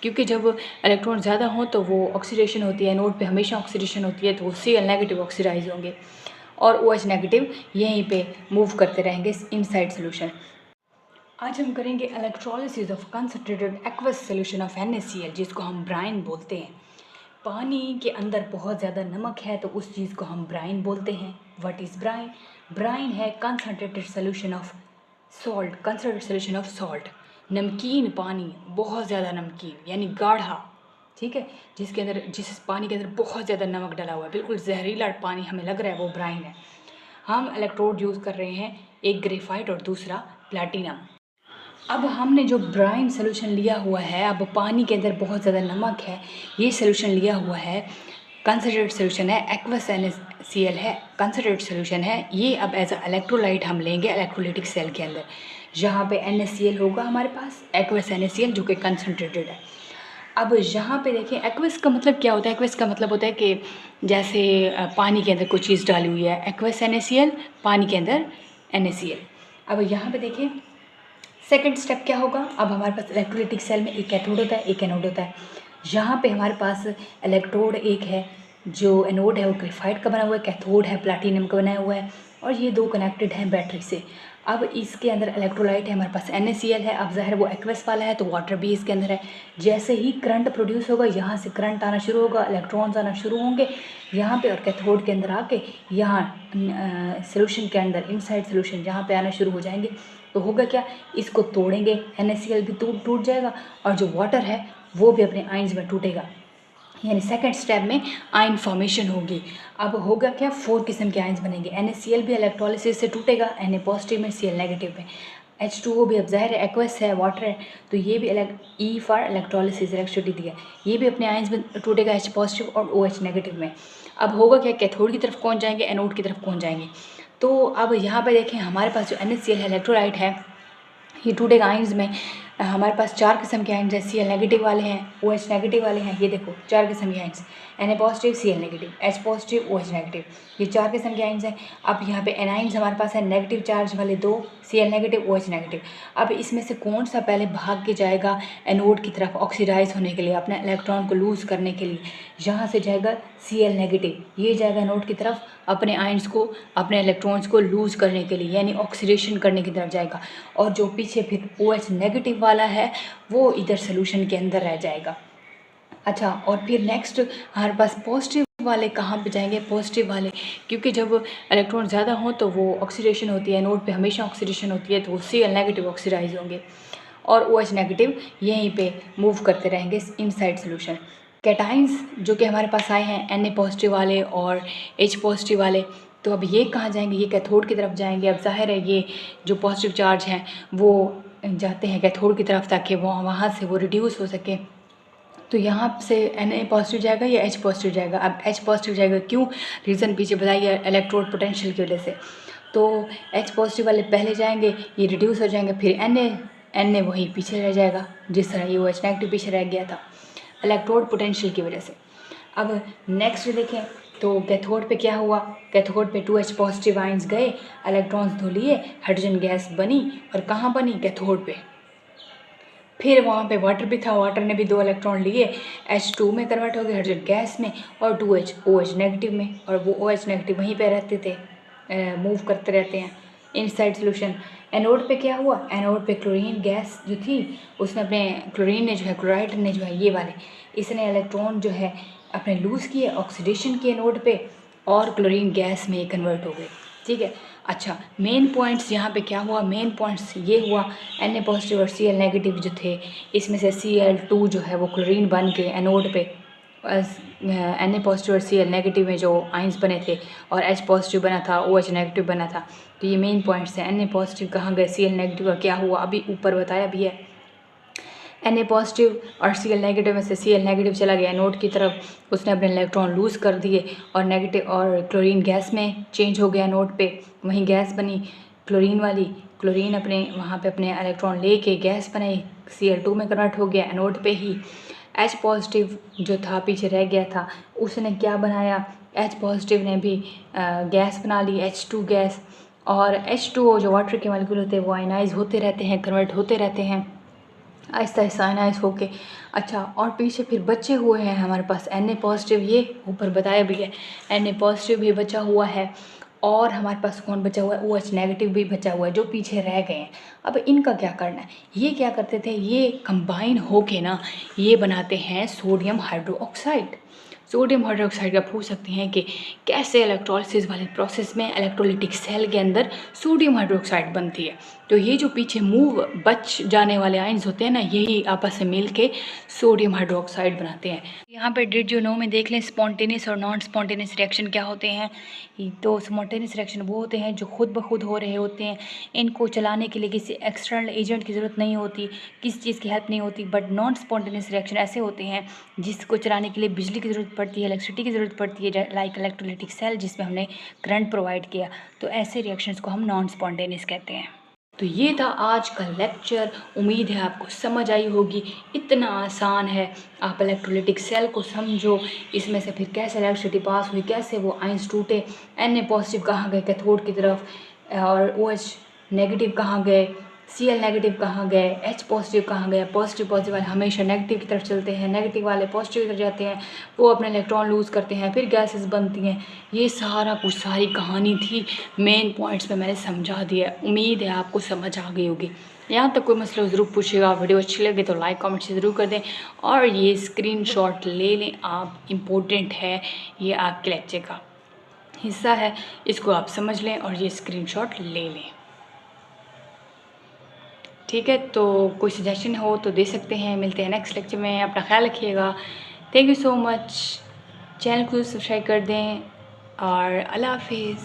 क्योंकि जब इलेक्ट्रॉन ज़्यादा हो तो वो ऑक्सीडेशन होती है, एनोड पे हमेशा ऑक्सीडेशन होती है, तो वो Cl नेगेटिव ऑक्सीडाइज होंगे और OH नेगेटिव यहीं पे मूव करते रहेंगे इनसाइड सोल्यूशन। आज हम करेंगे electrolysis of concentrated aqueous solution of NaCl, जिसको हम ब्राइन बोलते हैं। पानी के अंदर बहुत ज़्यादा नमक है तो उस चीज़ को हम ब्राइन बोलते हैं। What is brine? ब्राइन है concentrated solution of salt, concentrated solution of salt, नमकीन पानी, बहुत ज़्यादा नमकीन यानी गाढ़ा, ठीक है, जिस पानी के अंदर बहुत ज़्यादा नमक डला हुआ है, बिल्कुल जहरीला पानी हमें लग रहा है, वो ब्राइन है। हम इलेक्ट्रोड यूज़ कर रहे हैं, एक ग्रेफाइट और दूसरा प्लैटिनम। अब हमने जो ब्राइन सोल्यूशन लिया हुआ है, अब पानी के अंदर बहुत ज़्यादा नमक है, ये सोल्यूशन लिया हुआ है, कंसंट्रेटेड सोल्यूशन है, एक्वस NaCl है, कंसंट्रेटेड सोल्यूशन है। ये अब एज अ इलेक्ट्रोलाइट हम लेंगे इलेक्ट्रोलाइटिक सेल के अंदर, जहाँ पे NaCl होगा हमारे पास, एक्वस NaCl जो कि कंसंट्रेटेड है। अब यहाँ पे देखें, एक्वस का मतलब क्या होता है? एक्वस का मतलब होता है कि जैसे पानी के अंदर कोई चीज़ डाली हुई है, एक्वस NaCl, पानी के अंदर NaCl। अब यहाँ पे देखें सेकंड स्टेप क्या होगा? अब हमारे पास इलेक्ट्रोलाइटिक सेल में एक कैथोड होता है, एक एनोड होता है। यहाँ पे हमारे पास इलेक्ट्रोड एक है, जो एनोड है वो ग्रेफाइट का बना हुआ है, कैथोड है प्लैटिनम का बनाया हुआ है, और ये दो कनेक्टेड हैं बैटरी से। अब इसके अंदर इलेक्ट्रोलाइट है, हमारे पास NaCl है। अब ज़ाहिर वो एक्वस वाला है तो वाटर भी इसके अंदर है। जैसे ही करंट प्रोड्यूस होगा, यहाँ से करंट आना शुरू होगा, इलेक्ट्रॉन्स आना शुरू होंगे यहाँ पे, और कैथोड के अंदर आके यहाँ सोल्यूशन के अंदर, इनसाइड सोल्यूशन जहाँ पे आना शुरू हो जाएंगे, तो होगा क्या? इसको तोड़ेंगे, NaCl भी टूट जाएगा, और जो वाटर है वो भी अपने आयंस में टूटेगा, यानी सेकंड स्टेप में आयन फॉर्मेशन होगी। अब होगा क्या? 4 किस्म के आयंस बनेंगे। NaCl भी इलेक्ट्रोलिसिस से टूटेगा, Na पॉजिटिव में, Cl नेगेटिव में। H2O भी अब ज़ाहिर है एक्वस है, वाटर है, तो ये भी E फॉर इलेक्ट्रोलिसिस, इलेक्ट्रिसिटी दिया, ये भी अपने आयंस में टूटेगा, H पॉजिटिव और OH नेगेटिव में। अब होगा क्या? कैथोड की तरफ कौन जाएंगे, एनोड की तरफ कौन जाएंगे? तो अब यहाँ पे देखें, हमारे पास जो NaCl है, इलेक्ट्रोलाइट है, ये टूटेगा आयंस में। हमारे पास 4 किस्म के आयंस हैं, Cl नेगेटिव वाले हैं, OH नेगेटिव वाले हैं। ये देखो 4 किस्म के ions, Na positive, Cl negative, H positive, OH negative, ये 4 किस्म के आयंस हैं। अब यहाँ पे एनाइंस हमारे पास है, नेगेटिव चार्ज वाले 2, Cl नेगेटिव, OH नेगेटिव। अब इसमें से कौन सा पहले भाग के जाएगा एनोड की तरफ ऑक्सीडाइज होने के लिए, अपने इलेक्ट्रॉन को लूज़ करने के लिए? यहाँ से जाएगा Cl नेगेटिव, ये जाएगा एनोड की तरफ अपने आयंस को, अपने इलेक्ट्रॉन्स को लूज़ करने के लिए, यानी ऑक्सीडेशन करने की तरफ जाएगा। और जो पीछे फिर OH नेगेटिव वाला है वो इधर सोल्यूशन के अंदर रह जाएगा। अच्छा, और फिर नेक्स्ट हमारे पास पॉजिटिव वाले कहाँ पे जाएंगे? पॉजिटिव वाले, क्योंकि जब इलेक्ट्रॉन ज़्यादा हो तो वो ऑक्सीडेशन होती है, नोड पे हमेशा ऑक्सीडेशन होती है, तो वो Cl नेगेटिव ऑक्सीडाइज होंगे और OH नेगेटिव यहीं पे मूव करते रहेंगे इनसाइड सोल्यूशन। कैटाइंस जो कि हमारे पास आए हैं, Na पॉजिटिव वाले और H पॉजिटिव वाले, तो अब ये कहाँ जाएंगे? ये कैथोड की तरफ जाएंगे। अब जाहिर है ये जो पॉजिटिव चार्ज हैं वो जाते हैं कैथोड की तरफ, ताकि वो वहाँ से वो रिड्यूस हो सके। तो यहाँ से Na पॉजिटिव जाएगा या H पॉजिटिव जाएगा? अब H पॉजिटिव जाएगा, क्यों? रीज़न पीछे बताइए, इलेक्ट्रोड पोटेंशियल की वजह से। तो H पॉजिटिव वाले पहले जाएंगे, ये रिड्यूस हो जाएंगे, फिर Na वही पीछे रह जाएगा, जिस तरह ये OH नेगेटिव पीछे रह गया था इलेक्ट्रोड पोटेंशियल की वजह से। अब नेक्स्ट देखें तो कैथोड पे क्या हुआ? कैथोड पे 2H पॉजिटिव आयंस गए, इलेक्ट्रॉन्स धो लिए, हाइड्रोजन गैस बनी, और कहाँ बनी? कैथोड पे। फिर वहाँ पे वाटर भी था, वाटर ने भी 2 इलेक्ट्रॉन लिए, H2 में कन्वर्ट हो गए, हाइड्रोजन गैस में, और 2H OH नेगेटिव में, और वो OH नेगेटिव वहीं पे रहते थे, मूव करते रहते हैं इनसाइड सोल्यूशन। एनोड पे क्या हुआ? एनोड पे क्लोरीन गैस जो थी, उसने अपने क्लोरीन ने जो है, क्लोराइड ने जो है, ये वाले, इसने इलेक्ट्रॉन जो है अपने लूज़ किए, ऑक्सीडेशन किए एनोड पे, और क्लोरीन गैस में कन्वर्ट हो गए, ठीक है। अच्छा, मेन पॉइंट्स यहाँ पे क्या हुआ? मेन पॉइंट्स ये हुआ, Na पॉजिटिव और Cl नेगेटिव जो थे, इसमें से Cl2 जो है वो क्लोरीन बन के एनोड पे, Na पॉजिटिव और Cl नेगेटिव में जो आयंस बने थे, और H पॉजिटिव बना था, OH नेगेटिव बना था। तो ये मेन पॉइंट्स हैं। Na पॉजिटिव कहाँ गए, Cl नेगेटिव का क्या हुआ, अभी ऊपर बताया भी है। Na पॉजिटिव और Cl नेगेटिव में से Cl नेगेटिव चला गया एनोड की तरफ, उसने अपने इलेक्ट्रॉन लूज़ कर दिए, और नेगेटिव और क्लोरीन गैस में चेंज हो गया एनोड पे, वहीं गैस बनी क्लोरीन वाली, क्लोरीन अपने वहाँ पे अपने इलेक्ट्रॉन ले के गैस बनाई, Cl2 में कन्वर्ट हो गया एनोड पे ही। H पॉजिटिव जो था पीछे रह गया था, उसने क्या बनाया? H पॉजिटिव ने भी गैस बना ली, H2 गैस, और H2O जो वाटर के मॉलिक्यूल होते हैं वो आयनाइज होते रहते हैं, कन्वर्ट होते रहते हैं, आहिस्ता आहिस्ता आयनाइज होके। अच्छा, और पीछे फिर बचे हुए हैं हमारे पास Na पॉजिटिव, ये ऊपर बताया भी है, Na पॉजिटिव भी बचा हुआ है, और हमारे पास कौन बचा हुआ है, OH नेगेटिव भी बचा हुआ है, जो पीछे रह गए हैं। अब इनका क्या करना है, ये क्या करते थे, ये कंबाइन होके ना ये बनाते हैं सोडियम हाइड्रोक्साइड। सोडियम हाइड्रोक्साइड का पूछ सकते हैं कि कैसे इलेक्ट्रोलिसिस वाले प्रोसेस में इलेक्ट्रोलिटिक सेल के अंदर सोडियम हाइड्रोक्साइड बनती है। तो ये जो पीछे मूव बच जाने वाले आयंस होते हैं ना, यही आपस में मिल के सोडियम हाइड्रोक्साइड बनाते हैं। यहाँ पे डिड यू नो में देख लें स्पॉन्टेनियस और नॉन स्पॉन्टेनियस रिएक्शन क्या होते हैं। तो स्पॉन्टेनियस रिएक्शन वो होते हैं जो खुद ब खुद हो रहे होते हैं, इनको चलाने के लिए किसी एक्सटर्नल एजेंट की ज़रूरत नहीं होती, किसी चीज़ की हेल्प नहीं होती। बट नॉन स्पॉन्टेनियस रिएक्शन ऐसे होते हैं जिसको चलाने के लिए बिजली की ज़रूरत पड़ती है, इलेक्ट्रिसिटी की ज़रूरत पड़ती है, लाइक इलेक्ट्रोलिटिक सेल जिसमें हमने करंट प्रोवाइड किया। तो ऐसे रिएक्शंस को हम नॉन स्पॉन्टेनियस कहते हैं। तो ये था आज का लेक्चर, उम्मीद है आपको समझ आई होगी। इतना आसान है, आप इलेक्ट्रोलिटिक सेल को समझो, इसमें से फिर कैसे इलेक्ट्रिसिटी पास हुई, कैसे वो आयंस टूटे, Na पॉजिटिव कहाँ गए कैथोड की तरफ, और OH नेगेटिव कहाँ गए, Cl नेगेटिव कहाँ गए, H पॉजिटिव कहाँ गए। पॉजिटिव वाले हमेशा नेगेटिव की तरफ चलते हैं, नेगेटिव वाले पॉजिटिव की तरफ जाते हैं, वो अपने इलेक्ट्रॉन लूज़ करते हैं, फिर गैसेस बनती हैं। ये सारा कुछ सारी कहानी थी, मेन पॉइंट्स में मैंने समझा दिया। उम्मीद है आपको समझ आ गई होगी। यहाँ तक कोई मसला ज़रूर पूछिएगा। वीडियो अच्छी लगे तो लाइक कमेंट से ज़रूर कर दें, और ये स्क्रीनशॉट ले लें आप, इम्पोर्टेंट है, ये आपके लेक्चर का हिस्सा है, इसको आप समझ लें और ये स्क्रीनशॉट ले लें। ठीक है, तो कोई सजेशन हो तो दे सकते हैं। मिलते हैं नेक्स्ट लेक्चर में, अपना ख्याल रखिएगा। Thank you so much. Channel को सब्सक्राइब कर दें, और अल्लाह हाफिज़।